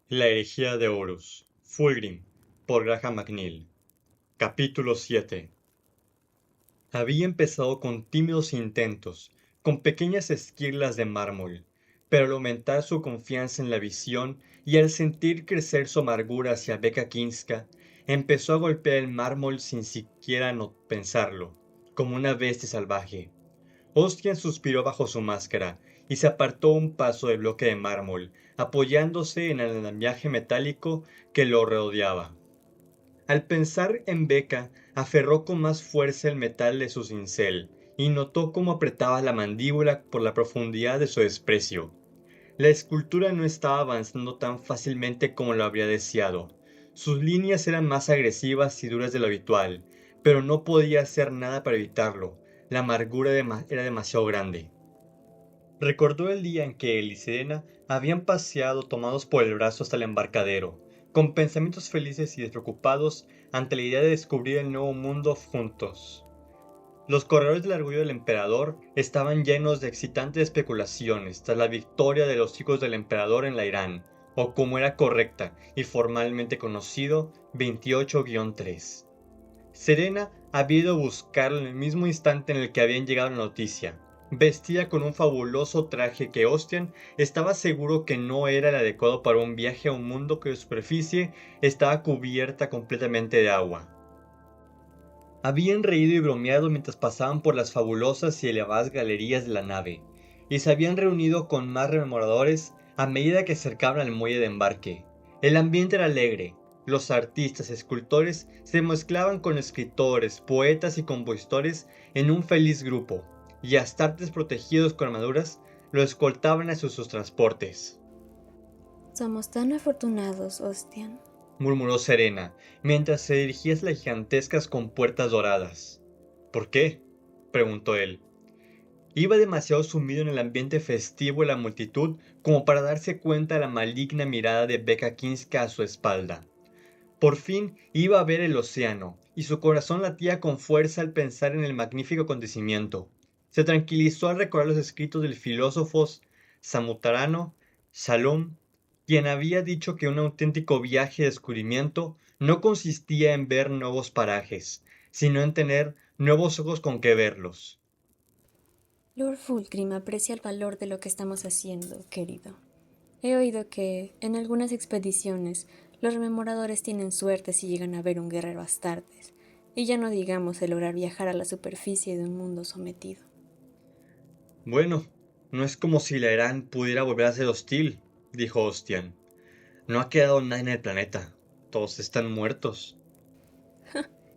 La herejía de Horus, Fulgrim, por Graham McNeill. Capítulo 7. Había empezado con tímidos intentos, con pequeñas esquirlas de mármol, pero al aumentar su confianza en la visión y al sentir crecer su amargura hacia Beka Kinska, empezó a golpear el mármol sin siquiera no pensarlo, como una bestia salvaje. Ostian suspiró bajo su máscara y se apartó un paso del bloque de mármol, apoyándose en el andamiaje metálico que lo rodeaba. Al pensar en Becca, aferró con más fuerza el metal de su cincel y notó cómo apretaba la mandíbula por la profundidad de su desprecio. La escultura no estaba avanzando tan fácilmente como lo habría deseado. Sus líneas eran más agresivas y duras de lo habitual, pero no podía hacer nada para evitarlo. La amargura era demasiado grande. Recordó el día en que él y Serena habían paseado tomados por el brazo hasta el embarcadero, con pensamientos felices y despreocupados ante la idea de descubrir el nuevo mundo juntos. Los corredores del orgullo del emperador estaban llenos de excitantes especulaciones tras la victoria de los hijos del emperador en la Irán, o como era correcta y formalmente conocido, 28-3. Serena había ido a buscarlo en el mismo instante en el que habían llegado la noticia. Vestía con un fabuloso traje que Ostian estaba seguro que no era el adecuado para un viaje a un mundo cuya superficie estaba cubierta completamente de agua. Habían reído y bromeado mientras pasaban por las fabulosas y elevadas galerías de la nave, y se habían reunido con más rememoradores a medida que se acercaban al muelle de embarque. El ambiente era alegre, los artistas y escultores se mezclaban con escritores, poetas y compositores en un feliz grupo, y astartes protegidos con armaduras lo escoltaban hacia sus transportes. Somos tan afortunados, Ostian. Murmuró Serena, mientras se dirigía hacia las gigantescas compuertas doradas. ¿Por qué? Preguntó él. Iba demasiado sumido en el ambiente festivo de la multitud como para darse cuenta de la maligna mirada de Beka Kinska a su espalda. Por fin iba a ver el océano, y su corazón latía con fuerza al pensar en el magnífico acontecimiento. Se tranquilizó al recordar los escritos del filósofo Samutarano Shalom, quien había dicho que un auténtico viaje de descubrimiento no consistía en ver nuevos parajes, sino en tener nuevos ojos con que verlos. Lord Fulgrim aprecia el valor de lo que estamos haciendo, querido. He oído que, en algunas expediciones, los rememoradores tienen suerte si llegan a ver un guerrero Astartes, y ya no digamos el lograr viajar a la superficie de un mundo sometido. Bueno, no es como si la Irán pudiera volver a ser hostil, dijo Ostian. No ha quedado nadie en el planeta. Todos están muertos.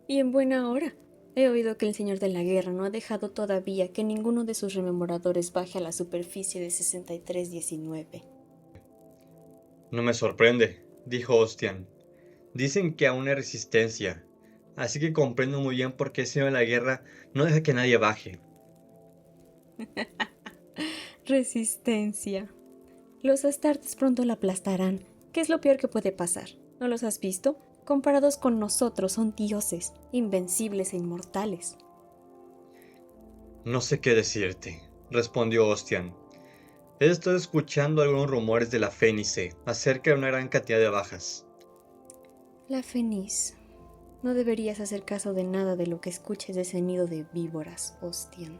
Y en buena hora. He oído que el Señor de la Guerra no ha dejado todavía que ninguno de sus rememoradores baje a la superficie de 6319. No me sorprende, dijo Ostian. Dicen que aún hay resistencia, así que comprendo muy bien por qué el Señor de la Guerra no deja que nadie baje. Resistencia. Los Astartes pronto la aplastarán. ¿Qué es lo peor que puede pasar? ¿No los has visto? Comparados con nosotros son dioses, invencibles e inmortales. No sé qué decirte, respondió Ostian. He estado escuchando algunos rumores de la Fénice acerca de una gran cantidad de bajas. La Feniz. No deberías hacer caso de nada de lo que escuches de ese nido de víboras, Ostian.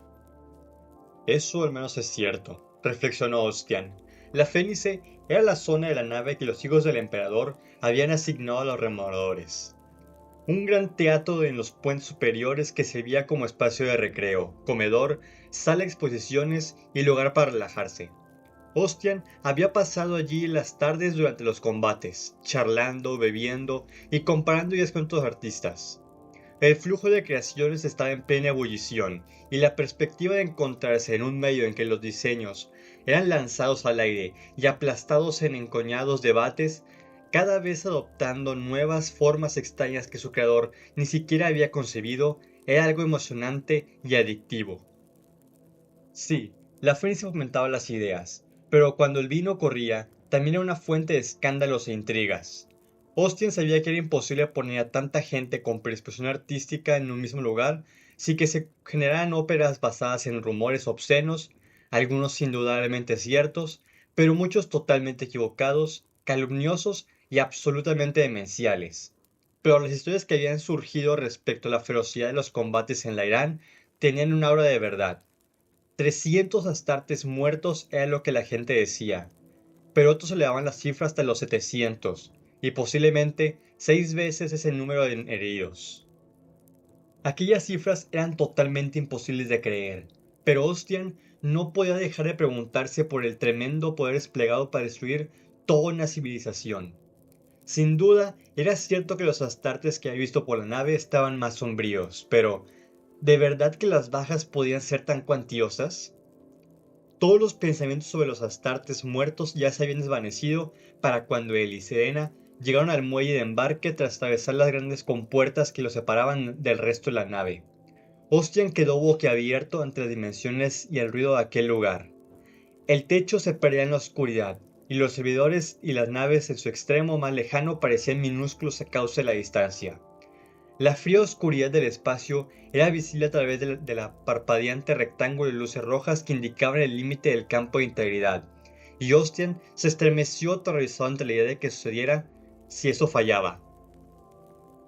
Eso al menos es cierto, reflexionó Ostian. La Fénice era la zona de la nave que los hijos del emperador habían asignado a los remoradores. Un gran teatro en los puentes superiores que servía como espacio de recreo, comedor, sala de exposiciones y lugar para relajarse. Ostian había pasado allí las tardes durante los combates, charlando, bebiendo y comparando ideas con otros artistas. El flujo de creaciones estaba en plena ebullición, y la perspectiva de encontrarse en un medio en que los diseños eran lanzados al aire y aplastados en encoñados debates, cada vez adoptando nuevas formas extrañas que su creador ni siquiera había concebido, era algo emocionante y adictivo. Sí, la Fénix fomentaba las ideas, pero cuando el vino corría, también era una fuente de escándalos e intrigas. Austin sabía que era imposible poner a tanta gente con predisposición artística en un mismo lugar sin que se generaran óperas basadas en rumores obscenos, algunos indudablemente ciertos, pero muchos totalmente equivocados, calumniosos y absolutamente demenciales. Pero las historias que habían surgido respecto a la ferocidad de los combates en la Irán tenían un aura de verdad. 300 astartes muertos era lo que la gente decía, pero otros elevaban la cifra hasta los 700, y posiblemente 6 veces ese número de heridos. Aquellas cifras eran totalmente imposibles de creer, pero Ostian no podía dejar de preguntarse por el tremendo poder desplegado para destruir toda una civilización. Sin duda, era cierto que los astartes que había visto por la nave estaban más sombríos, pero ¿de verdad que las bajas podían ser tan cuantiosas? Todos los pensamientos sobre los astartes muertos ya se habían desvanecido para cuando él y Serena llegaron al muelle de embarque tras atravesar las grandes compuertas que los separaban del resto de la nave. Ostian quedó boquiabierto ante las dimensiones y el ruido de aquel lugar. El techo se perdía en la oscuridad, y los servidores y las naves en su extremo más lejano parecían minúsculos a causa de la distancia. La fría oscuridad del espacio era visible a través de la parpadeante rectángulo de luces rojas que indicaban el límite del campo de integridad, y Ostian se estremeció aterrorizado ante la idea de que sucediera si eso fallaba.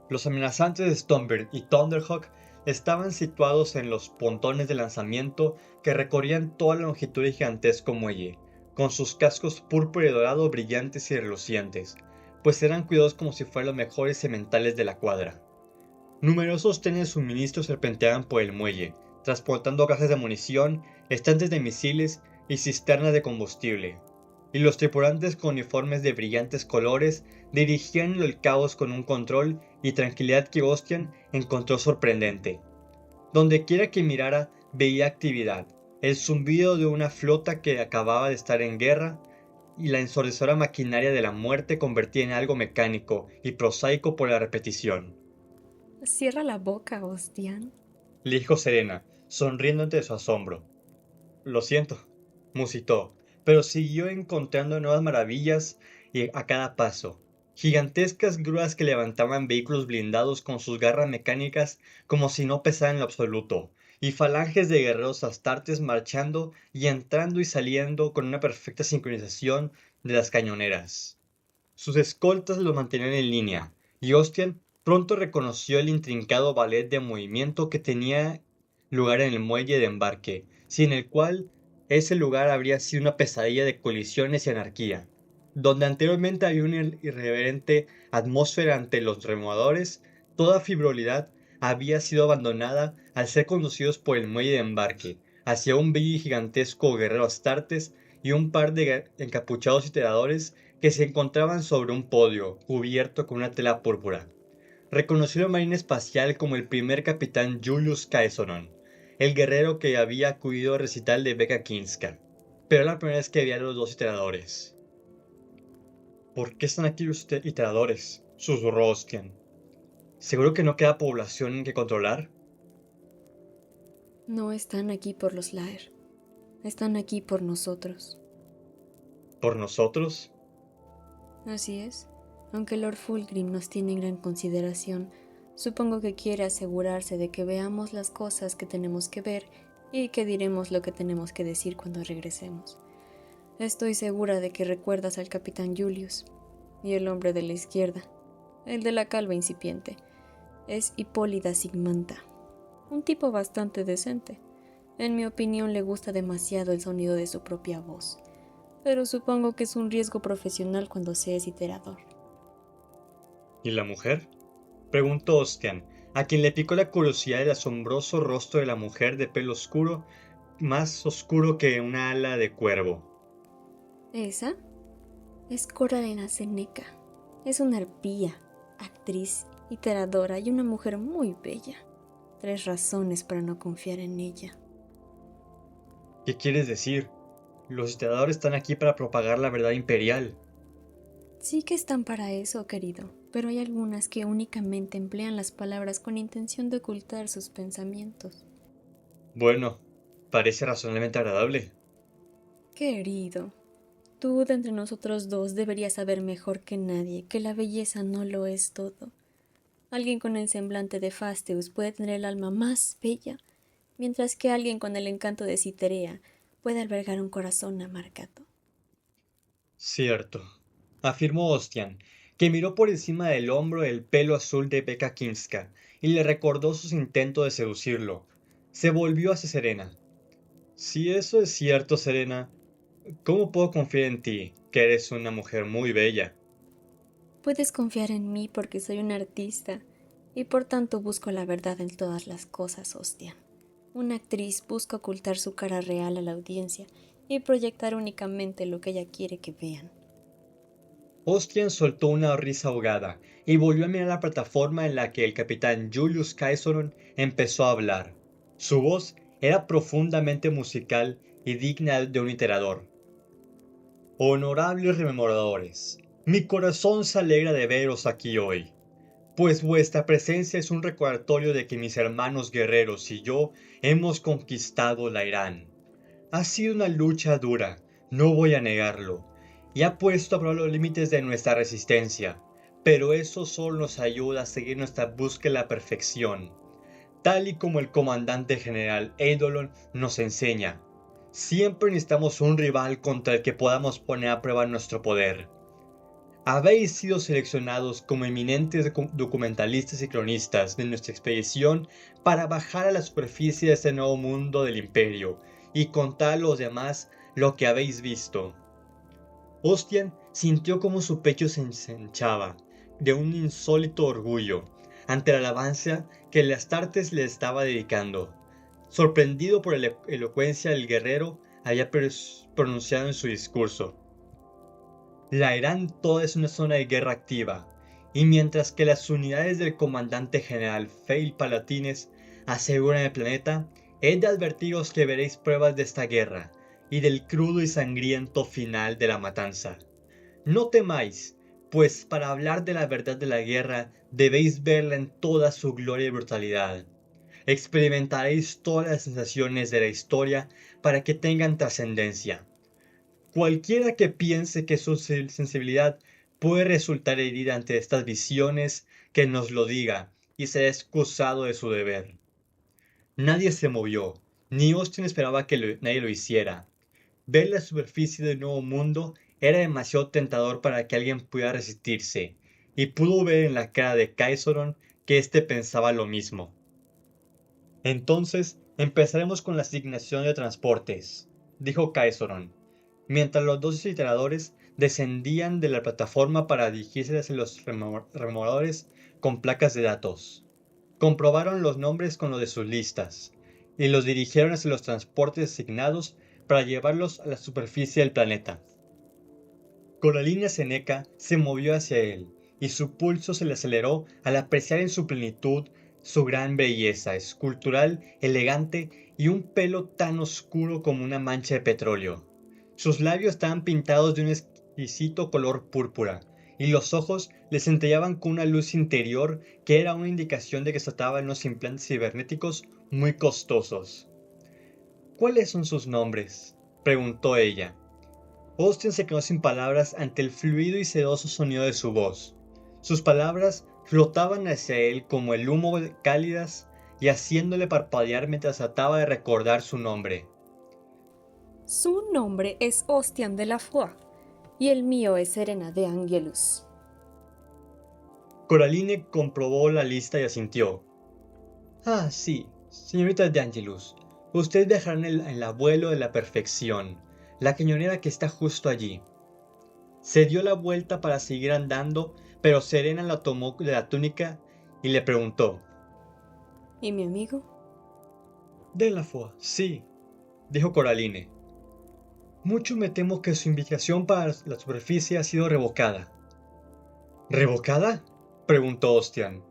Los amenazantes Stormbird y Thunderhawk estaban situados en los pontones de lanzamiento que recorrían toda la longitud del gigantesco muelle, con sus cascos púrpura y dorado brillantes y relucientes, pues eran cuidados como si fueran los mejores sementales de la cuadra. Numerosos trenes de suministro serpenteaban por el muelle, transportando cajas de munición, estantes de misiles y cisternas de combustible, y los tripulantes con uniformes de brillantes colores dirigían el caos con un control y tranquilidad que Ostian encontró sorprendente. Dondequiera que mirara veía actividad, el zumbido de una flota que acababa de estar en guerra, y la ensordecedora maquinaria de la muerte convertida en algo mecánico y prosaico por la repetición. Cierra la boca, Ostian. Le dijo Serena, sonriendo ante su asombro. Lo siento, musitó, pero siguió encontrando nuevas maravillas y a cada paso. Gigantescas grúas que levantaban vehículos blindados con sus garras mecánicas como si no pesaran en lo absoluto, y falanges de guerreros astartes marchando y entrando y saliendo con una perfecta sincronización de las cañoneras. Sus escoltas lo mantenían en línea, y Ostian pronto reconoció el intrincado ballet de movimiento que tenía lugar en el muelle de embarque, sin el cual ese lugar habría sido una pesadilla de colisiones y anarquía. Donde anteriormente había una irreverente atmósfera ante los removedores, toda frivolidad había sido abandonada al ser conducidos por el muelle de embarque, hacia un bello y gigantesco guerrero astartes y un par de encapuchados iteradores que se encontraban sobre un podio cubierto con una tela púrpura. Reconoció al marine espacial como el primer capitán Julius Caesonon, el guerrero que había acudido al recital de Becca Kinska, pero era la primera vez que veía a los dos iteradores. ¿Por qué están aquí los iteradores?, susurró Ostian. ¿Seguro que no queda población que controlar? No están aquí por los Laer. Están aquí por nosotros. ¿Por nosotros? Así es. Aunque Lord Fulgrim nos tiene en gran consideración, supongo que quiere asegurarse de que veamos las cosas que tenemos que ver y que diremos lo que tenemos que decir cuando regresemos. Estoy segura de que recuerdas al capitán Julius y el hombre de la izquierda, el de la calva incipiente. Es Hipólida Sigmanta, un tipo bastante decente. En mi opinión le gusta demasiado el sonido de su propia voz, pero supongo que es un riesgo profesional cuando se es iterador. ¿Y la mujer?, preguntó Ostian, a quien le picó la curiosidad del asombroso rostro de la mujer de pelo oscuro, más oscuro que una ala de cuervo. ¿Esa? Es Coralina Seneca. Es una arpía, actriz, iteradora y una mujer muy bella. 3 razones para no confiar en ella. ¿Qué quieres decir? Los iteradores están aquí para propagar la verdad imperial. Sí que están para eso, querido, pero hay algunas que únicamente emplean las palabras con intención de ocultar sus pensamientos. Bueno, parece razonablemente agradable. Querido, tú de entre nosotros dos deberías saber mejor que nadie que la belleza no lo es todo. Alguien con el semblante de Fasteus puede tener el alma más bella, mientras que alguien con el encanto de Citerea puede albergar un corazón amargado. Cierto. afirmó Ostian, que miró por encima del hombro el pelo azul de Becca Kinska y le recordó sus intentos de seducirlo. Se volvió hacia Serena. Si eso es cierto, Serena, ¿cómo puedo confiar en ti, que eres una mujer muy bella? Puedes confiar en mí porque soy un artista y por tanto busco la verdad en todas las cosas, hostia. Una actriz busca ocultar su cara real a la audiencia y proyectar únicamente lo que ella quiere que vean. Ostian soltó una risa ahogada y volvió a mirar la plataforma en la que el capitán Julius Caesar empezó a hablar. Su voz era profundamente musical y digna de un iterador. Honorables rememoradores, mi corazón se alegra de veros aquí hoy, pues vuestra presencia es un recordatorio de que mis hermanos guerreros y yo hemos conquistado la Irán. Ha sido una lucha dura, no voy a negarlo, y ha puesto a prueba los límites de nuestra resistencia, pero eso solo nos ayuda a seguir nuestra búsqueda de la perfección, tal y como el comandante general Eidolon nos enseña. Siempre necesitamos un rival contra el que podamos poner a prueba nuestro poder. Habéis sido seleccionados como eminentes documentalistas y cronistas de nuestra expedición para bajar a la superficie de este nuevo mundo del imperio y contar a los demás lo que habéis visto. Ostian sintió como su pecho se ensanchaba de un insólito orgullo ante la alabanza que el Astartes le estaba dedicando. Sorprendido por la elocuencia del guerrero, había pronunciado en su discurso: la Irán toda es una zona de guerra activa, y mientras que las unidades del comandante general Fail Palatines aseguran el planeta, he de advertiros que veréis pruebas de esta guerra y del crudo y sangriento final de la matanza. No temáis, pues para hablar de la verdad de la guerra debéis verla en toda su gloria y brutalidad. Experimentaréis todas las sensaciones de la historia para que tengan trascendencia. Cualquiera que piense que su sensibilidad puede resultar herida ante estas visiones, que nos lo diga y será excusado de su deber. Nadie se movió, ni Austin esperaba que nadie lo hiciera. Ver la superficie del nuevo mundo era demasiado tentador para que alguien pudiera resistirse, y pudo ver en la cara de Kaiseron que éste pensaba lo mismo. Entonces empezaremos con la asignación de transportes, dijo Kaiseron, mientras los dos iteradores descendían de la plataforma para dirigirse hacia los rememoradores con placas de datos. Comprobaron los nombres con los de sus listas, y los dirigieron hacia los transportes asignados para llevarlos a la superficie del planeta. Coralina Seneca se movió hacia él, y su pulso se le aceleró al apreciar en su plenitud su gran belleza escultural, elegante y un pelo tan oscuro como una mancha de petróleo. Sus labios estaban pintados de un exquisito color púrpura, y los ojos le centellaban con una luz interior que era una indicación de que se trataba de unos implantes cibernéticos muy costosos. ¿Cuáles son sus nombres?, preguntó ella. Austin se quedó sin palabras ante el fluido y sedoso sonido de su voz. Sus palabras flotaban hacia él como el humo cálidas y haciéndole parpadear mientras trataba de recordar su nombre. Su nombre es Ostian de la Foix y el mío es Serena de Angelus. Coraline comprobó la lista y asintió. Ah, sí, señorita de Angelus. Usted viajará en el abuelo de la perfección, la cañonera que está justo allí. Se dio la vuelta para seguir andando, pero Serena la tomó de la túnica y le preguntó. ¿Y mi amigo? De la Foix, sí, dijo Coraline. Mucho me temo que su invitación para la superficie ha sido revocada. ¿Revocada?, preguntó Ostian.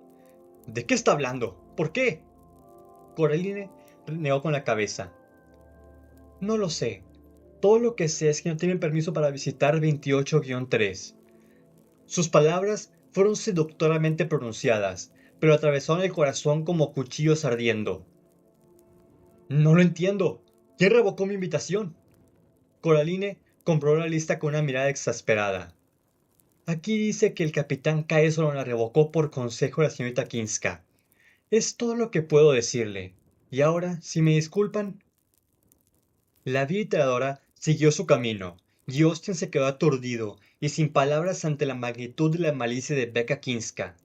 ¿De qué está hablando? ¿Por qué? Coraline negó con la cabeza. No lo sé. Todo lo que sé es que no tienen permiso para visitar 28-3. Sus palabras fueron seductoramente pronunciadas, pero atravesaron el corazón como cuchillos ardiendo. No lo entiendo. ¿Quién revocó mi invitación? Coraline comprobó la lista con una mirada exasperada. Aquí dice que el capitán Caesar la revocó por consejo de la señorita Kinska. Es todo lo que puedo decirle. Y ahora, si me disculpan. La literadora siguió su camino, y Osten se quedó aturdido y sin palabras ante la magnitud de la malicia de Becca Kinska.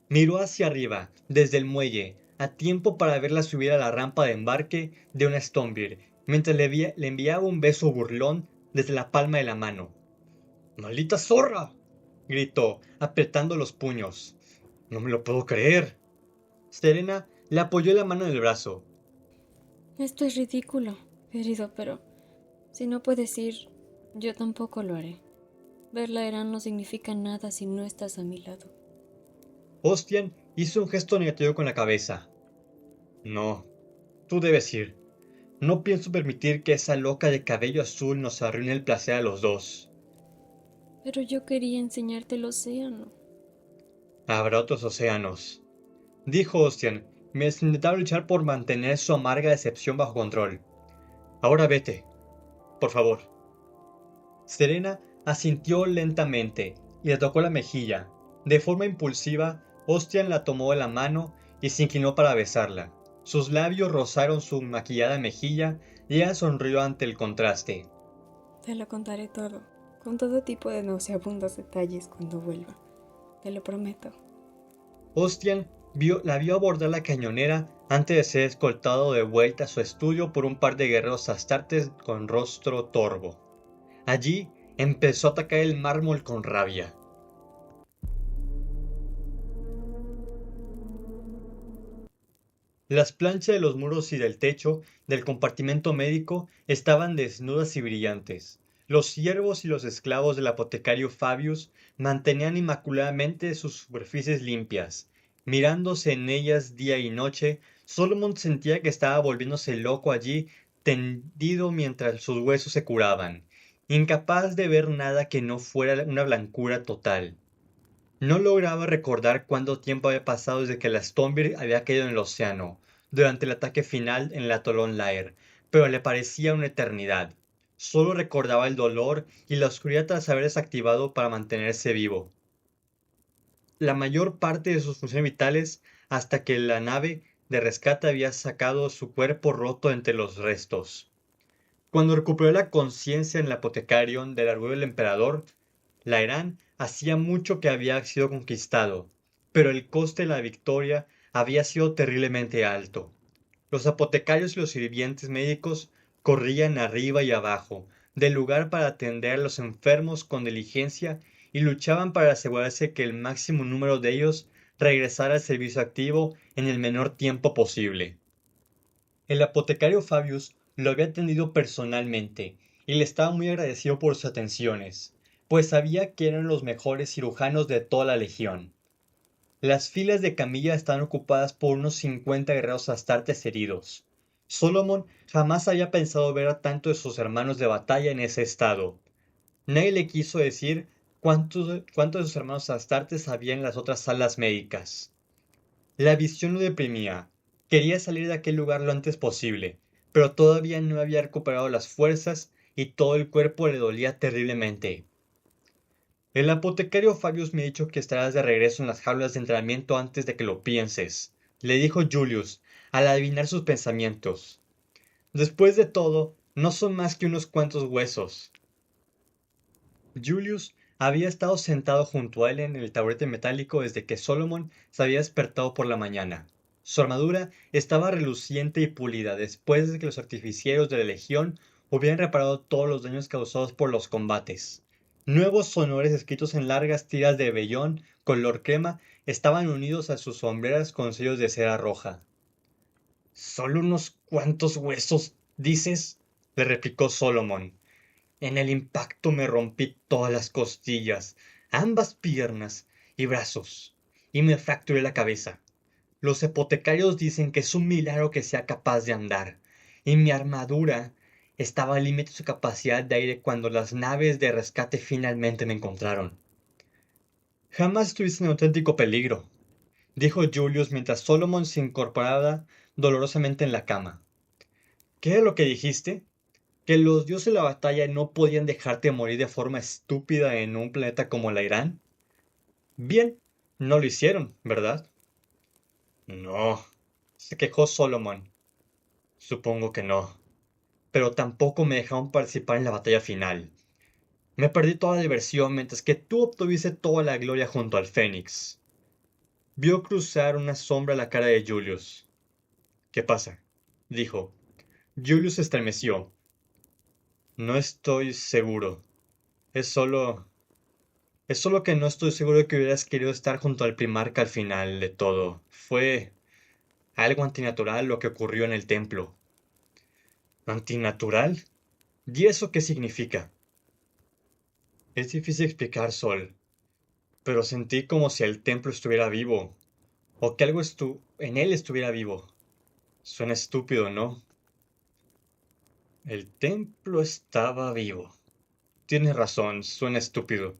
Miró hacia arriba, desde el muelle, a tiempo para verla subir a la rampa de embarque de una Stonebeard, mientras le enviaba un beso burlón desde la palma de la mano. ¡Maldita zorra!, gritó, apretando los puños. No me lo puedo creer. Serena le apoyó la mano en el brazo. Esto es ridículo, querido, pero si no puedes ir, yo tampoco lo haré. Verla Irán no significa nada si no estás a mi lado. Ostian hizo un gesto negativo con la cabeza. No, tú debes ir. No pienso permitir que esa loca de cabello azul nos arruine el placer a los dos. Pero yo quería enseñarte el océano. Habrá otros océanos, dijo Ostian, mientras intentaba luchar por mantener su amarga decepción bajo control. Ahora vete, por favor. Serena asintió lentamente y le tocó la mejilla. De forma impulsiva, Ostian la tomó de la mano y se inclinó para besarla. Sus labios rozaron su maquillada mejilla y ella sonrió ante el contraste. Te lo contaré todo, con todo tipo de nauseabundos detalles cuando vuelva. Te lo prometo. Ostian la vio abordar la cañonera antes de ser escoltado de vuelta a su estudio por un par de guerreros astartes con rostro torvo. Allí empezó a atacar el mármol con rabia. Las planchas de los muros y del techo del compartimento médico estaban desnudas y brillantes. Los siervos y los esclavos del apotecario Fabius mantenían inmaculadamente sus superficies limpias. Mirándose en ellas día y noche, Solomon sentía que estaba volviéndose loco allí, tendido mientras sus huesos se curaban, incapaz de ver nada que no fuera una blancura total. No lograba recordar cuánto tiempo había pasado desde que la Stonebeard había caído en el océano, durante el ataque final en el atolón Lair, pero le parecía una eternidad. Solo recordaba el dolor y la oscuridad tras haber desactivado para mantenerse vivo. La mayor parte de sus funciones vitales hasta que la nave de rescate había sacado su cuerpo roto entre los restos. Cuando recuperó la conciencia en el apotecario del arguello del emperador, Lairán hacía mucho que había sido conquistado, pero el coste de la victoria había sido terriblemente alto. Los apotecarios y los sirvientes médicos corrían arriba y abajo del lugar para atender a los enfermos con diligencia y luchaban para asegurarse que el máximo número de ellos regresara al servicio activo en el menor tiempo posible. El apotecario Fabius lo había atendido personalmente y le estaba muy agradecido por sus atenciones, pues sabía que eran los mejores cirujanos de toda la legión. Las filas de camilla estaban ocupadas por unos 50 guerreros astartes heridos. Solomon jamás había pensado ver a tantos de sus hermanos de batalla en ese estado. Nadie le quiso decir cuántos de sus hermanos astartes había en las otras salas médicas. La visión lo deprimía. Quería salir de aquel lugar lo antes posible, pero todavía no había recuperado las fuerzas y todo el cuerpo le dolía terriblemente. El apotecario Fabius me ha dicho que estarás de regreso en las jaulas de entrenamiento antes de que lo pienses, le dijo Julius, al adivinar sus pensamientos. Después de todo, no son más que unos cuantos huesos. Julius había estado sentado junto a él en el taburete metálico desde que Solomon se había despertado por la mañana. Su armadura estaba reluciente y pulida después de que los artificieros de la Legión hubieran reparado todos los daños causados por los combates. Nuevos honores escritos en largas tiras de vellón color crema estaban unidos a sus sombreras con sellos de cera roja. ¿Solo unos cuantos huesos, dices?, le replicó Solomon. En el impacto me rompí todas las costillas, ambas piernas y brazos, y me fracturé la cabeza. Los hipotecarios dicen que es un milagro que sea capaz de andar, y mi armadura estaba al límite de su capacidad de aire cuando las naves de rescate finalmente me encontraron. Jamás estuviste en auténtico peligro, dijo Julius mientras Solomon se incorporaba dolorosamente en la cama. ¿Qué es lo que dijiste? ¿Que los dioses de la batalla no podían dejarte morir de forma estúpida en un planeta como la Irán? Bien, no lo hicieron, ¿verdad? No, se quejó Solomon. Supongo que no. Pero tampoco me dejaron participar en la batalla final. Me perdí toda la diversión mientras que tú obtuviste toda la gloria junto al Fénix. Vio cruzar una sombra la cara de Julius. ¿Qué pasa? Dijo. Julius se estremeció. No estoy seguro. Es solo... Es solo que no estoy seguro de que hubieras querido estar junto al Primarca al final de todo. Fue algo antinatural lo que ocurrió en el templo. ¿Antinatural? ¿Y eso qué significa? Es difícil explicar, Sol, pero sentí como si el templo estuviera vivo, o que algo en él estuviera vivo. Suena estúpido, ¿no? El templo estaba vivo. Tienes razón, suena estúpido.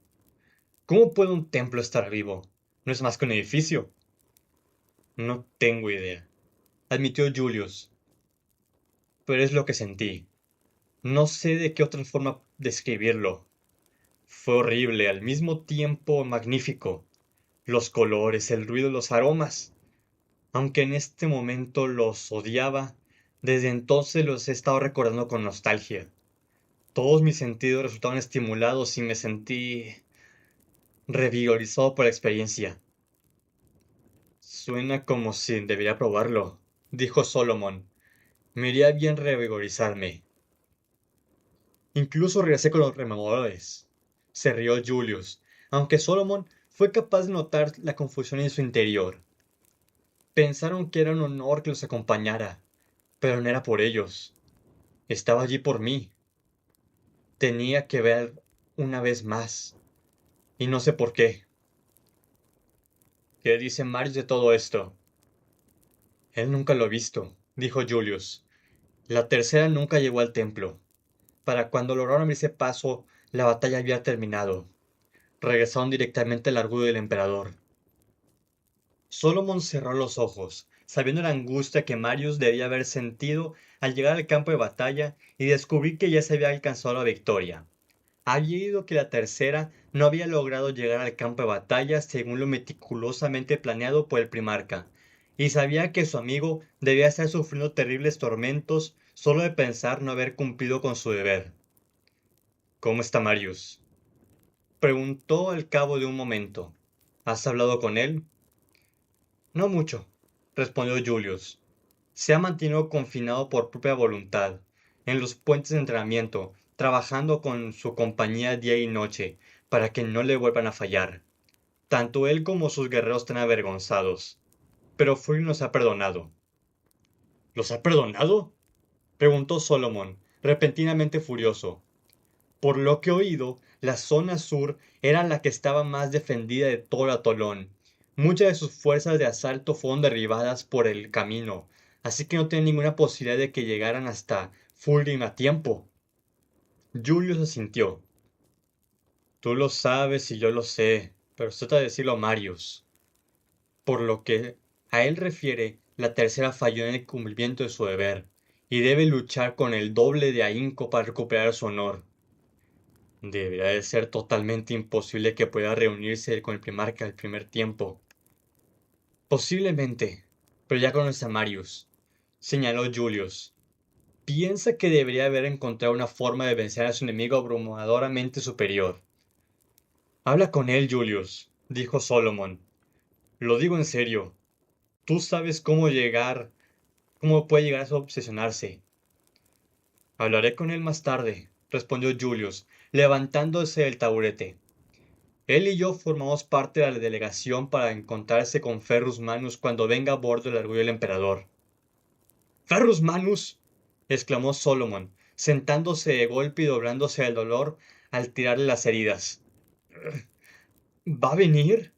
¿Cómo puede un templo estar vivo? ¿No es más que un edificio? No tengo idea, admitió Julius, pero es lo que sentí. No sé de qué otra forma describirlo. Fue horrible, al mismo tiempo magnífico. Los colores, el ruido, los aromas. Aunque en este momento los odiaba, desde entonces los he estado recordando con nostalgia. Todos mis sentidos resultaban estimulados y me sentí revigorizado por la experiencia. Suena como si debería probarlo, dijo Solomon. Me iría bien revigorizarme. Incluso regresé con los rememoradores. Se rió Julius, aunque Solomon fue capaz de notar la confusión en su interior. Pensaron que era un honor que los acompañara, pero no era por ellos. Estaba allí por mí. Tenía que ver una vez más, y no sé por qué. ¿Qué dice Marius de todo esto? Él nunca lo ha visto, dijo Julius. La tercera nunca llegó al templo. Para cuando lograron abrirse paso, la batalla había terminado. Regresaron directamente al argudo del emperador. Solomon cerró los ojos, sabiendo la angustia que Marius debía haber sentido al llegar al campo de batalla y descubrir que ya se había alcanzado la victoria. Había oído que la tercera no había logrado llegar al campo de batalla según lo meticulosamente planeado por el primarca, y sabía que su amigo debía estar sufriendo terribles tormentos solo de pensar no haber cumplido con su deber. ¿Cómo está Marius? Preguntó al cabo de un momento. ¿Has hablado con él? No mucho, respondió Julius. Se ha mantenido confinado por propia voluntad, en los puentes de entrenamiento, trabajando con su compañía día y noche, para que no le vuelvan a fallar. Tanto él como sus guerreros están avergonzados. Pero Fury nos ha perdonado. ¿Los ha perdonado? Preguntó Solomon, repentinamente furioso. Por lo que he oído, la zona sur era la que estaba más defendida de todo el atolón. Muchas de sus fuerzas de asalto fueron derribadas por el camino, así que no tienen ninguna posibilidad de que llegaran hasta Fulgrim a tiempo. Julius asintió. Tú lo sabes y yo lo sé, pero trata de decirlo a Marius. Por lo que a él refiere, la tercera falló en el cumplimiento de su deber, y debe luchar con el doble de ahínco para recuperar su honor. Debería de ser totalmente imposible que pueda reunirse con el primarca al primer tiempo. Posiblemente, pero ya conoce a Marius, señaló Julius. Piensa que debería haber encontrado una forma de vencer a su enemigo abrumadoramente superior. Habla con él, Julius, dijo Solomon. Lo digo en serio. Tú sabes cómo puede llegar a obsesionarse. Hablaré con él más tarde, respondió Julius, levantándose del taburete. Él y yo formamos parte de la delegación para encontrarse con Ferrus Manus cuando venga a bordo del orgullo del emperador. ¡Ferrus Manus! Exclamó Solomon, sentándose de golpe y doblándose del dolor al tirarle las heridas. ¿Va a venir?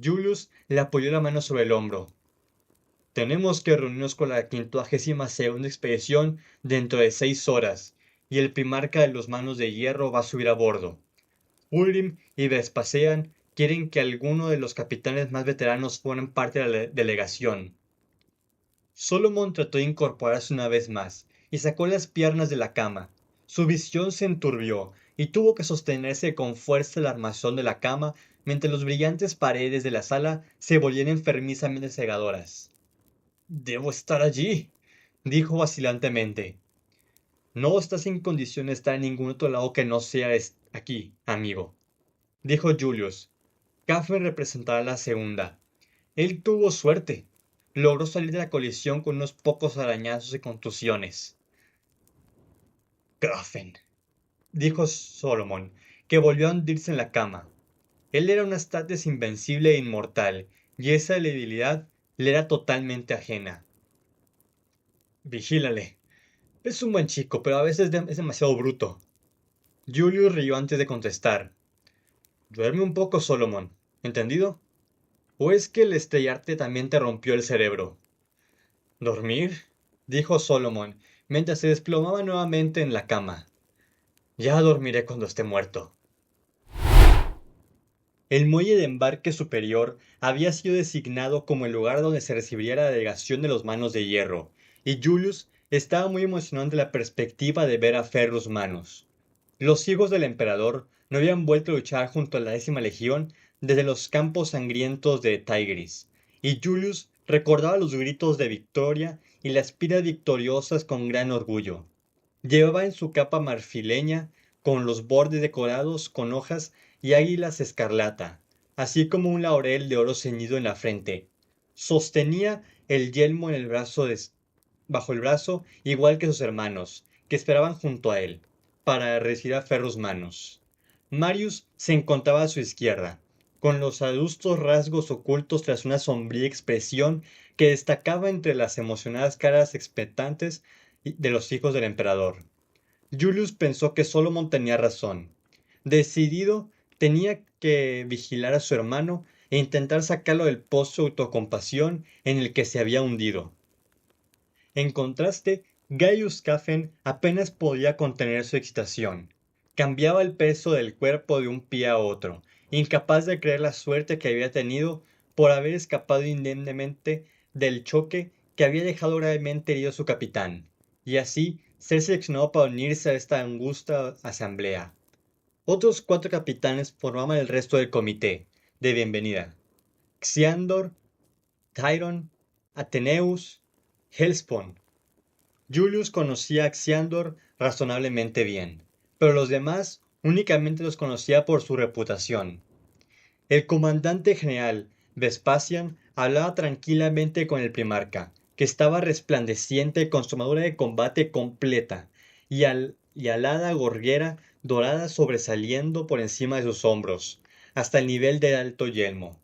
Julius le apoyó la mano sobre el hombro. Tenemos que reunirnos con la 52ª expedición dentro de 6 horas, y el primarca de los Manos de Hierro va a subir a bordo. Ulrim y Vespasian quieren que alguno de los capitanes más veteranos formen parte de la delegación. Solomon trató de incorporarse una vez más y sacó las piernas de la cama. Su visión se enturbió y tuvo que sostenerse con fuerza la armazón de la cama mientras las brillantes paredes de la sala se volvían enfermizamente cegadoras. Debo estar allí, dijo vacilantemente. No estás en condición de estar en ningún otro lado que no sea Aquí, amigo, dijo Julius. Caffen representará la segunda. Él tuvo suerte. Logró salir de la colisión con unos pocos arañazos y contusiones. Caffen, dijo Solomon, que volvió a hundirse en la cama. Él era un Astartes invencible e inmortal, y esa debilidad le era totalmente ajena. Vigílale. Es un buen chico, pero a veces es demasiado bruto. Julius rió antes de contestar. Duerme un poco, Solomon. ¿Entendido? ¿O es que el estrellarte también te rompió el cerebro? ¿Dormir? Dijo Solomon, mientras se desplomaba nuevamente en la cama. Ya dormiré cuando esté muerto. El muelle de embarque superior había sido designado como el lugar donde se recibiría la delegación de los Manos de Hierro, y Julius estaba muy emocionado ante la perspectiva de ver a Ferrus Manus. Los hijos del emperador no habían vuelto a luchar junto a la 10ª Legión desde los campos sangrientos de Tigris, y Julius recordaba los gritos de victoria y las piras victoriosas con gran orgullo. Llevaba en su capa marfileña, con los bordes decorados con hojas y águilas escarlata, así como un laurel de oro ceñido en la frente. Sostenía el yelmo en el bajo el brazo, igual que sus hermanos, que esperaban junto a él, para recibir a Ferrus Manus. Marius se encontraba a su izquierda, con los adustos rasgos ocultos tras una sombría expresión que destacaba entre las emocionadas caras expectantes de los hijos del emperador. Julius pensó que Solomon tenía razón. Decidido, tenía que vigilar a su hermano e intentar sacarlo del pozo de autocompasión en el que se había hundido. En contraste, Gaius Caffen apenas podía contener su excitación. Cambiaba el peso del cuerpo de un pie a otro, incapaz de creer la suerte que había tenido por haber escapado indemnemente del choque que había dejado gravemente herido a su capitán, y así ser seleccionado para unirse a esta angusta asamblea. Otros 4 capitanes formaban el resto del comité de bienvenida: Xiandor, Tyron, Ateneus, Hellspawn. Julius conocía a Xiandor razonablemente bien, pero los demás únicamente los conocía por su reputación. El comandante general, Vespasian, hablaba tranquilamente con el primarca, que estaba resplandeciente con su armadura de combate completa y alada gorguera dorada sobresaliendo por encima de sus hombros, hasta el nivel del alto yelmo.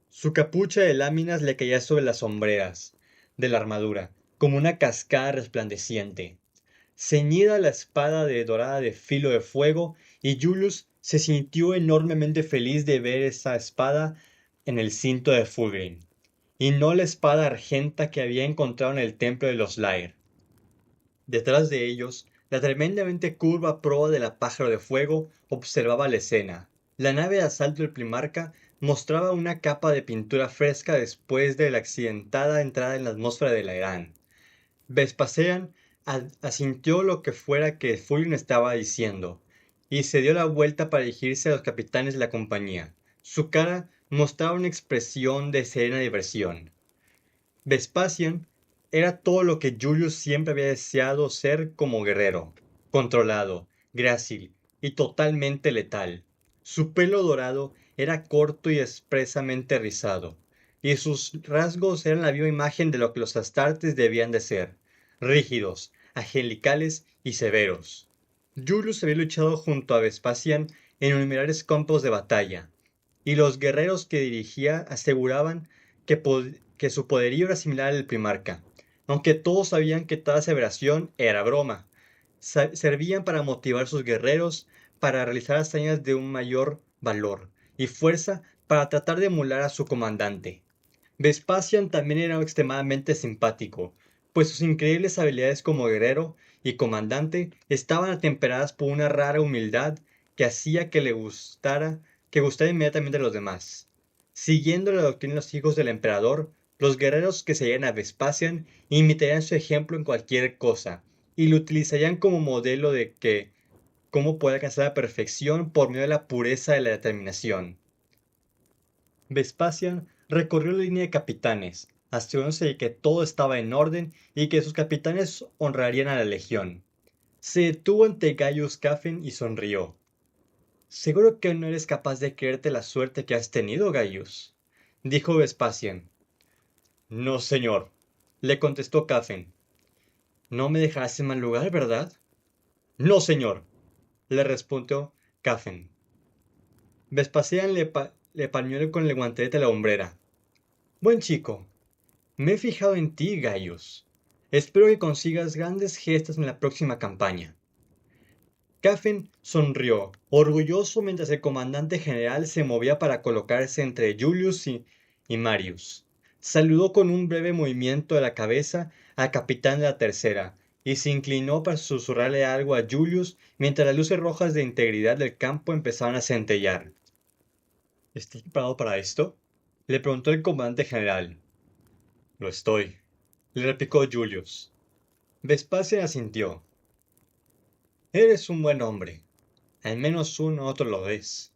Su capucha de láminas le caía sobre las sombreras de la armadura, como una cascada resplandeciente. Ceñida la espada de dorada de filo de fuego, y Julius se sintió enormemente feliz de ver esa espada en el cinto de Fulgrim, y no la espada argenta que había encontrado en el templo de los Lair. Detrás de ellos, la tremendamente curva proa de la pájaro de fuego observaba la escena. La nave de asalto del primarca mostraba una capa de pintura fresca después de la accidentada entrada en la atmósfera de la Irán. Vespasian asintió lo que fuera que Fulgrim estaba diciendo, y se dio la vuelta para dirigirse a los capitanes de la compañía. Su cara mostraba una expresión de serena diversión. Vespasian era todo lo que Julius siempre había deseado ser como guerrero: controlado, grácil y totalmente letal. Su pelo dorado era corto y expresamente rizado, y sus rasgos eran la viva imagen de lo que los Astartes debían de ser: rígidos, angelicales y severos. Julius había luchado junto a Vespasian en innumerables campos de batalla, y los guerreros que dirigía aseguraban que su poderío era similar al del primarca, aunque todos sabían que tal aseveración era broma. Servían para motivar a sus guerreros para realizar hazañas de un mayor valor y fuerza para tratar de emular a su comandante. Vespasian también era extremadamente simpático, pues sus increíbles habilidades como guerrero y comandante estaban atemperadas por una rara humildad que hacía que gustara inmediatamente a los demás. Siguiendo la doctrina de los hijos del emperador, los guerreros que seguían a Vespasian imitarían su ejemplo en cualquier cosa, y lo utilizarían como modelo de cómo puede alcanzar la perfección por medio de la pureza de la determinación. Vespasian recorrió la línea de capitanes, asegurándose de que todo estaba en orden y que sus capitanes honrarían a la legión. Se detuvo ante Gaius Caffen y sonrió. Seguro que no eres capaz de creerte la suerte que has tenido, Gaius, dijo Vespasian. No, señor, le contestó Cafen. No me dejarás en mal lugar, ¿verdad? No, señor, le respondió Cafen. Vespasian le pañó con el guantelete a la hombrera. Buen chico, me he fijado en ti, Gaius. Espero que consigas grandes gestas en la próxima campaña. Cafen sonrió, orgulloso mientras el comandante general se movía para colocarse entre Julius y Marius. Saludó con un breve movimiento de la cabeza al capitán de la tercera y se inclinó para susurrarle algo a Julius mientras las luces rojas de integridad del campo empezaban a centellar. ¿Estás preparado para esto? Le preguntó el comandante general. Lo estoy, le replicó Julius. Vespasian asintió. Eres un buen hombre. Al menos uno u otro lo es.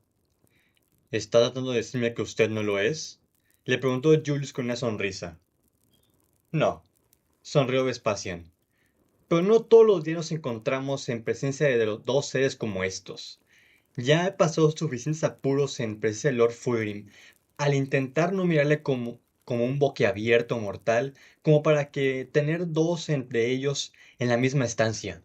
¿Está tratando de decirme que usted no lo es? Le preguntó Julius con una sonrisa. No, sonrió Vespasian. Pero no todos los días nos encontramos en presencia de los dos seres como estos. Ya he pasado suficientes apuros en presencia de Lord Fulgrim al intentar no mirarle como un boquiabierto mortal, como para que tener dos entre ellos en la misma estancia.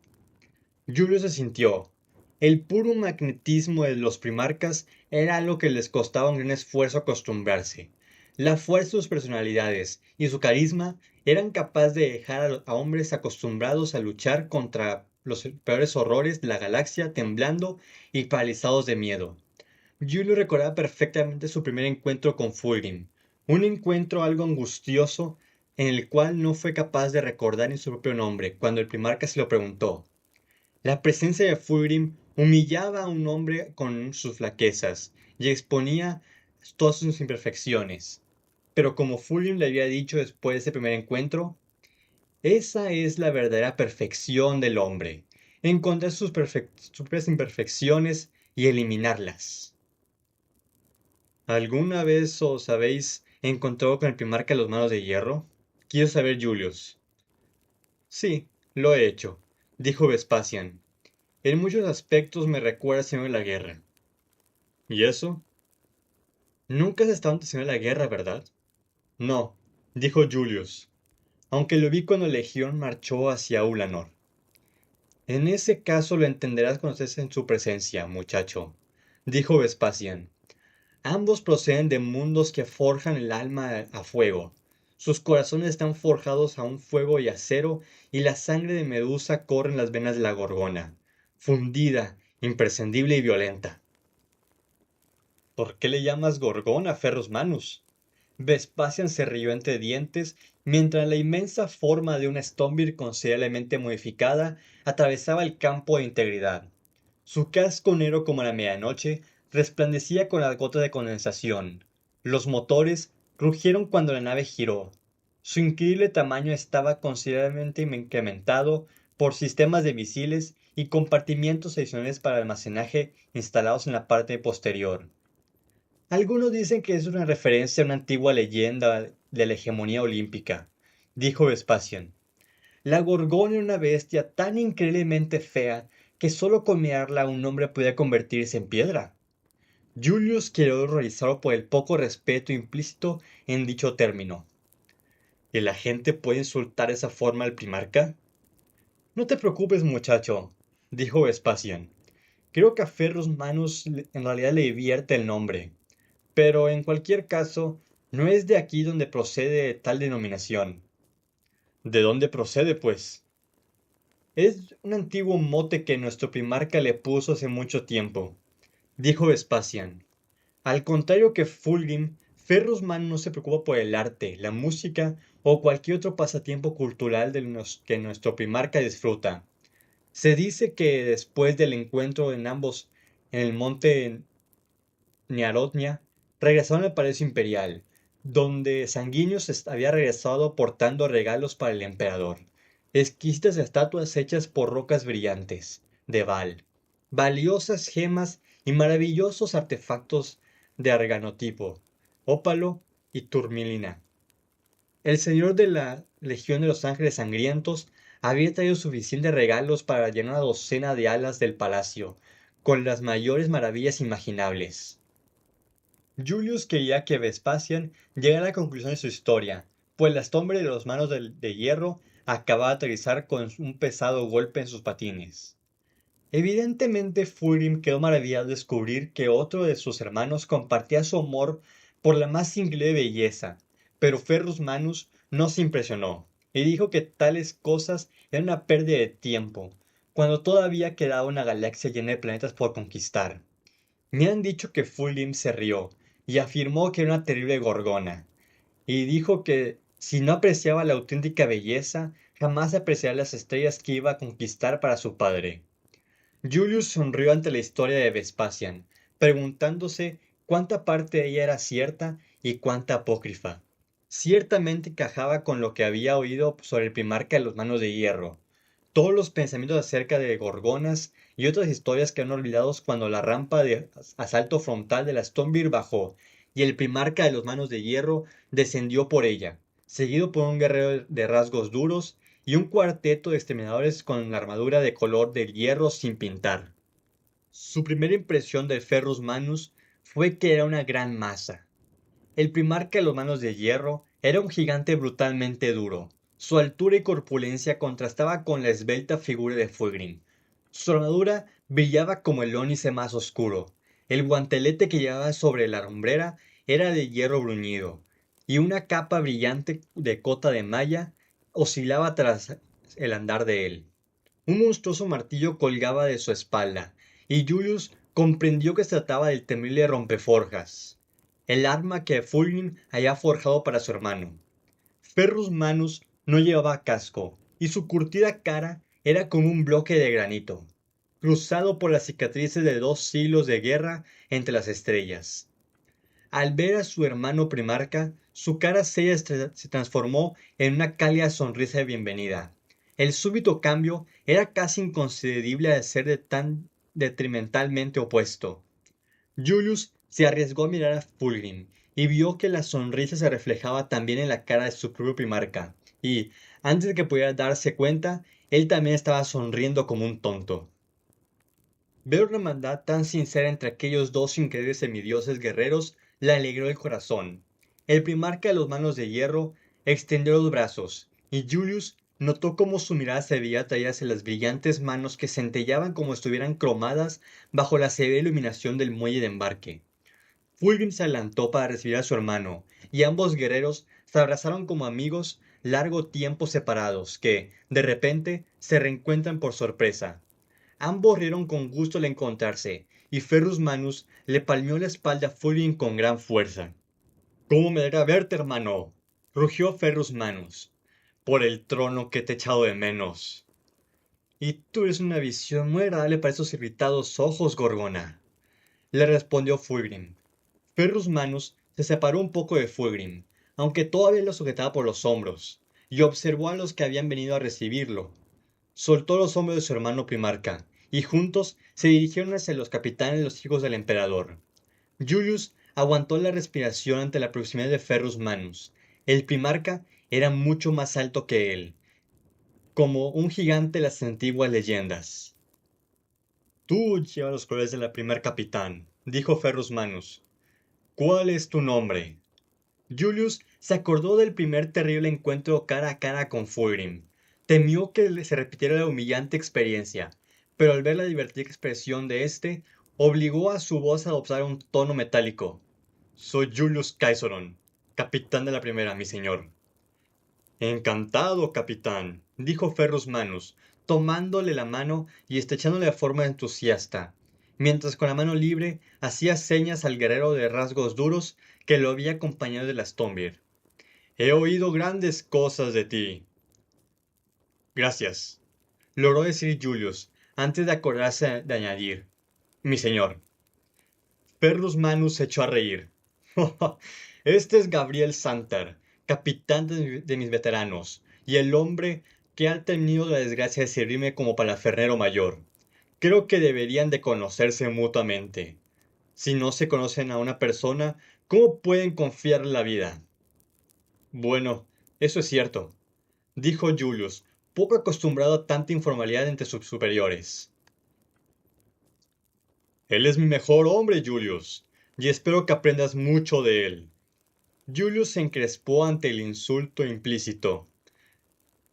Julio se sintió. El puro magnetismo de los primarcas era algo que les costaba un gran esfuerzo acostumbrarse. La fuerza de sus personalidades y su carisma eran capaces de dejar a hombres acostumbrados a luchar contra los peores horrores de la galaxia temblando y paralizados de miedo. Julio recordaba perfectamente su primer encuentro con Fulgrim, un encuentro algo angustioso en el cual no fue capaz de recordar ni su propio nombre cuando el primarca se lo preguntó. La presencia de Fulgrim humillaba a un hombre con sus flaquezas y exponía todas sus imperfecciones. Pero como Fulgrim le había dicho después de ese primer encuentro, esa es la verdadera perfección del hombre, encontrar sus propias imperfecciones y eliminarlas. ¿Alguna vez os habéis encontrado con el primarca de los manos de hierro? Quiero saber, Julius. Sí, lo he hecho, dijo Vespasian. En muchos aspectos me recuerda al Señor de la Guerra. ¿Y eso? Nunca has estado ante el Señor de la Guerra, ¿verdad? No, dijo Julius, aunque lo vi cuando Legión marchó hacia Ulanor. En ese caso lo entenderás cuando estés en su presencia, muchacho, dijo Vespasian. Ambos proceden de mundos que forjan el alma a fuego. Sus corazones están forjados a un fuego y acero, y la sangre de Medusa corre en las venas de la Gorgona, fundida, imprescindible y violenta. ¿Por qué le llamas Gorgona, Ferrus Manus? Vespasian se rió entre dientes mientras la inmensa forma de una Stonebeard considerablemente modificada atravesaba el campo de integridad. Su casco negro como la medianoche resplandecía con las gotas de condensación. Los motores rugieron cuando la nave giró. Su increíble tamaño estaba considerablemente incrementado por sistemas de misiles y compartimientos adicionales para almacenaje instalados en la parte posterior. Algunos dicen que es una referencia a una antigua leyenda de la hegemonía olímpica, dijo Vespasian. La Gorgona era una bestia tan increíblemente fea que solo con mirarla un hombre podía convertirse en piedra. Julius quedó horrorizado por el poco respeto implícito en dicho término. ¿Y la gente puede insultar de esa forma al primarca? No te preocupes, muchacho, dijo Vespasian. Creo que a Ferrus Manus en realidad le divierte el nombre. Pero en cualquier caso, no es de aquí donde procede tal denominación. ¿De dónde procede, pues? Es un antiguo mote que nuestro primarca le puso hace mucho tiempo, dijo Vespasian. Al contrario que Fulgrim, Ferrus Manus no se preocupa por el arte, la música o cualquier otro pasatiempo cultural que nuestro primarca disfruta. Se dice que después del encuentro en ambos en el monte Nyarotnia, regresaron al Palacio Imperial, donde Sanguinius había regresado portando regalos para el emperador. Exquisitas estatuas hechas por rocas brillantes, de Val, valiosas gemas y maravillosos artefactos de arganotipo, ópalo y turmalina. El señor de la Legión de los Ángeles Sangrientos había traído suficientes regalos para llenar una docena de alas del palacio, con las mayores maravillas imaginables. Julius quería que Vespasian llegara a la conclusión de su historia, pues la sombra de los manos de hierro acababa de aterrizar con un pesado golpe en sus patines. Evidentemente Fulgrim quedó maravillado al descubrir que otro de sus hermanos compartía su amor por la más increíble belleza, pero Ferrus Manus no se impresionó y dijo que tales cosas eran una pérdida de tiempo, cuando todavía quedaba una galaxia llena de planetas por conquistar. Me han dicho que Fulgrim se rió y afirmó que era una terrible gorgona, y dijo que si no apreciaba la auténtica belleza, jamás apreciaría las estrellas que iba a conquistar para su padre. Julius sonrió ante la historia de Vespasian, preguntándose cuánta parte de ella era cierta y cuánta apócrifa. Ciertamente encajaba con lo que había oído sobre el primarca de los manos de hierro. Todos los pensamientos acerca de gorgonas y otras historias quedaron olvidados cuando la rampa de asalto frontal de la Stonebeard bajó y el primarca de los manos de hierro descendió por ella, seguido por un guerrero de rasgos duros y un cuarteto de exterminadores con la armadura de color de hierro sin pintar. Su primera impresión del Ferrus Manus fue que era una gran masa. El primarca de los manos de hierro era un gigante brutalmente duro. Su altura y corpulencia contrastaba con la esbelta figura de Fulgrim. Su armadura brillaba como el ónice más oscuro. El guantelete que llevaba sobre la hombrera era de hierro bruñido, y una capa brillante de cota de malla oscilaba tras el andar de él. Un monstruoso martillo colgaba de su espalda, y Julius comprendió que se trataba del temible rompeforjas, el arma que Fulgrim había forjado para su hermano. Ferrus Manus no llevaba casco, y su curtida cara era como un bloque de granito, cruzado por las cicatrices de 2 siglos de guerra entre las estrellas. Al ver a su hermano primarca, su cara seria se transformó en una cálida sonrisa de bienvenida. El súbito cambio era casi inconcebible al ser de tan detrimentalmente opuesto. Julius se arriesgó a mirar a Fulgrim y vio que la sonrisa se reflejaba también en la cara de su propio primarca, y, antes de que pudiera darse cuenta, él también estaba sonriendo como un tonto. Ver una hermandad tan sincera entre aquellos dos increíbles semidioses guerreros le alegró el corazón. El primarca de los manos de hierro extendió los brazos, y Julius notó cómo su mirada se veía atraída hacia las brillantes manos que centellaban como si estuvieran cromadas bajo la severa iluminación del muelle de embarque. Fulgrim se adelantó para recibir a su hermano, y ambos guerreros se abrazaron como amigos largo tiempo separados que, de repente, se reencuentran por sorpresa. Ambos rieron con gusto al encontrarse, y Ferrus Manus le palmeó la espalda a Fulgrim con gran fuerza. «¿Cómo me alegra verte, hermano?», rugió Ferrus Manus. «Por el trono que te he echado de menos». «Y tú eres una visión muy agradable para esos irritados ojos, Gorgona», le respondió Fulgrim. Ferrus Manus se separó un poco de Fulgrim, aunque todavía lo sujetaba por los hombros, y observó a los que habían venido a recibirlo. Soltó los hombros de su hermano primarca, y juntos se dirigieron hacia los capitanes de los hijos del emperador. Julius aguantó la respiración ante la proximidad de Ferrus Manus. El primarca era mucho más alto que él, como un gigante de las antiguas leyendas. «Tú llevas los colores de la primer capitán», dijo Ferrus Manus. «¿Cuál es tu nombre?» Julius se acordó del primer terrible encuentro cara a cara con Fulgrim. Temió que se repitiera la humillante experiencia, pero al ver la divertida expresión de éste, obligó a su voz a adoptar un tono metálico. «Soy Julius Caesoron, capitán de la primera, mi señor». «Encantado, capitán», dijo Ferrus Manus, tomándole la mano y estrechándole de forma entusiasta, mientras con la mano libre hacía señas al guerrero de rasgos duros que lo había acompañado de la Stonebeard. «He oído grandes cosas de ti». «Gracias», logró decir Julius, antes de acordarse de añadir: «mi señor». Ferrus Manus se echó a reír. «Este es Gabriel Santar, capitán de mis veteranos, y el hombre que ha tenido la desgracia de servirme como palafrenero mayor. Creo que deberían de conocerse mutuamente. Si no se conocen a una persona, ¿cómo pueden confiarle la vida?» «Bueno, eso es cierto», dijo Julius, poco acostumbrado a tanta informalidad entre sus superiores. Él es mi mejor hombre, Julius, y espero que aprendas mucho de él. Julius se encrespó ante el insulto implícito.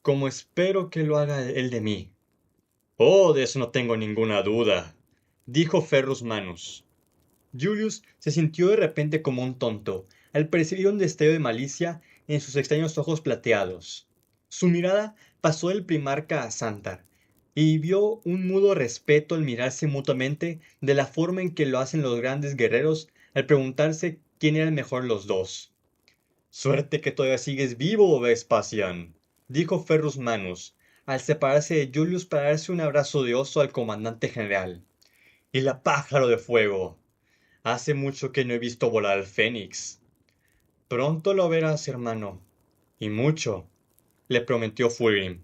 Como espero que lo haga él de mí. Oh, de eso no tengo ninguna duda, dijo Ferrus Manus. Julius se sintió de repente como un tonto, al percibir un destello de malicia en sus extraños ojos plateados. Su mirada pasó del primarca a Xantar, y vio un mudo respeto al mirarse mutuamente de la forma en que lo hacen los grandes guerreros al preguntarse quién era el mejor de los dos. Suerte que todavía sigues vivo, Vespasian, dijo Ferrus Manus, al separarse de Julius para darse un abrazo de oso al comandante general. Y la pájaro de fuego. Hace mucho que no he visto volar al Fénix. Pronto lo verás, hermano. Y mucho, le prometió Fulgrim.